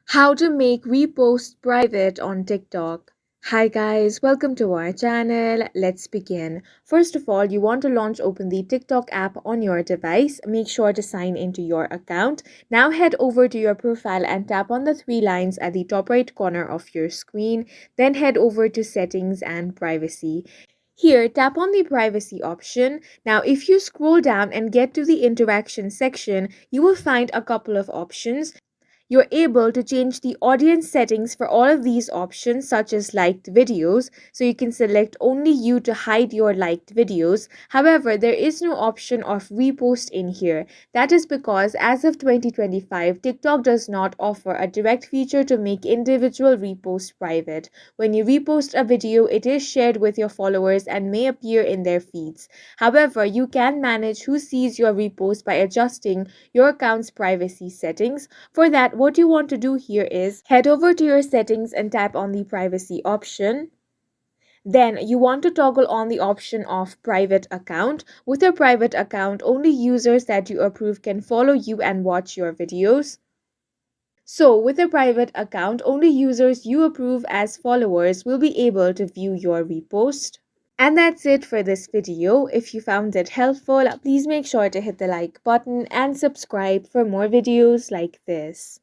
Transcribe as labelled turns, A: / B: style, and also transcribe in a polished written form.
A: How to make repost private on TikTok. Hi guys, welcome to our channel. Let's begin. First of all, you want to open the TikTok app on your device. Make sure to sign into your account. Now head over to your profile and tap on the three lines at the top right corner of your screen. Then head over to settings and privacy. Here, tap on the privacy option. Now, if you scroll down and get to the interaction section, you will find a couple of options. You're able to change the audience settings for all of these options, such as liked videos, so you can select only you to hide your liked videos. However, there is no option of repost in here. That is because as of 2025, TikTok does not offer a direct feature to make individual reposts private. When you repost a video, it is shared with your followers and may appear in their feeds. However, you can manage who sees your repost by adjusting your account's privacy settings. For that, what you want to do here is head over to your settings and tap on the privacy option. Then you want to toggle on the option of private account. With a private account, only users that you approve can follow you and watch your videos. So with a private account, only users you approve as followers will be able to view your repost. And that's it for this video. If you found it helpful, please make sure to hit the like button and subscribe for more videos like this.